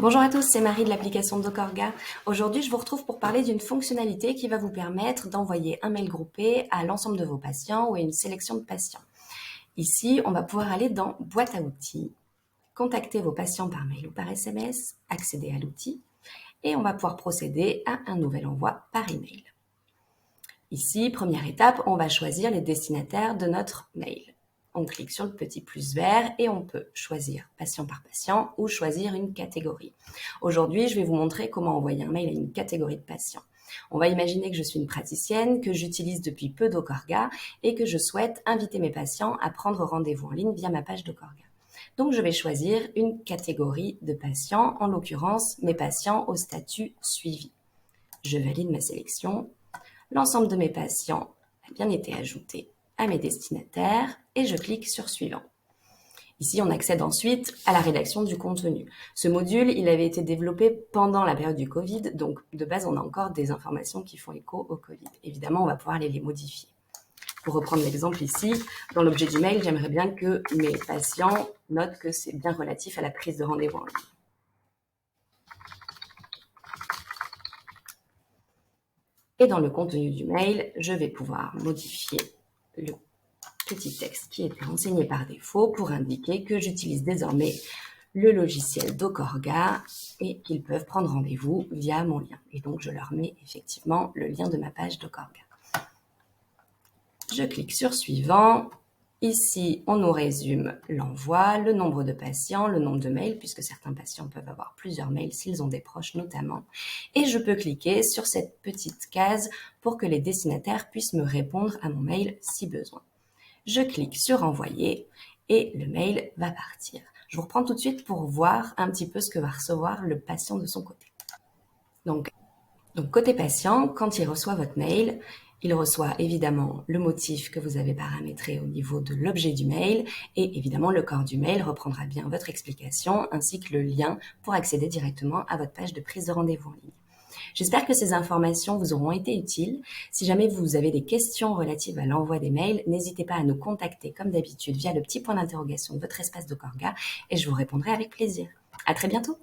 Bonjour à tous, c'est Marie de l'application Docorga. Aujourd'hui, je vous retrouve pour parler d'une fonctionnalité qui va vous permettre d'envoyer un mail groupé à l'ensemble de vos patients ou à une sélection de patients. Ici, on va pouvoir aller dans Boîte à outils, contacter vos patients par mail ou par SMS, accéder à l'outil et on va pouvoir procéder à un nouvel envoi par email. Ici, première étape, on va choisir les destinataires de notre mail. On clique sur le petit plus vert et on peut choisir patient par patient ou choisir une catégorie. Aujourd'hui, je vais vous montrer comment envoyer un mail à une catégorie de patients. On va imaginer que je suis une praticienne, que j'utilise depuis peu Docorga et que je souhaite inviter mes patients à prendre rendez-vous en ligne via ma page Docorga. Donc, je vais choisir une catégorie de patients, en l'occurrence mes patients au statut suivi. Je valide ma sélection. L'ensemble de mes patients a bien été ajouté à mes destinataires et je clique sur Suivant. Ici, on accède ensuite à la rédaction du contenu. Ce module, il avait été développé pendant la période du Covid, donc de base, on a encore des informations qui font écho au Covid. Évidemment, on va pouvoir les modifier. Pour reprendre l'exemple ici, dans l'objet du mail, j'aimerais bien que mes patients notent que c'est bien relatif à la prise de rendez-vous en ligne. Et dans le contenu du mail, je vais pouvoir modifier le petit texte qui était renseigné par défaut pour indiquer que j'utilise désormais le logiciel Docorga et qu'ils peuvent prendre rendez-vous via mon lien. Et donc, je leur mets effectivement le lien de ma page Docorga. Je clique sur Suivant. Ici, on nous résume l'envoi, le nombre de patients, le nombre de mails, puisque certains patients peuvent avoir plusieurs mails s'ils ont des proches notamment. Et je peux cliquer sur cette petite case pour que les destinataires puissent me répondre à mon mail si besoin. Je clique sur Envoyer et le mail va partir. Je vous reprends tout de suite pour voir un petit peu ce que va recevoir le patient de son côté. Donc côté patient, quand il reçoit votre mail, il reçoit évidemment le motif que vous avez paramétré au niveau de l'objet du mail et évidemment le corps du mail reprendra bien votre explication ainsi que le lien pour accéder directement à votre page de prise de rendez-vous en ligne. J'espère que ces informations vous auront été utiles. Si jamais vous avez des questions relatives à l'envoi des mails, n'hésitez pas à nous contacter comme d'habitude via le petit point d'interrogation de votre espace Docorga et je vous répondrai avec plaisir. À très bientôt!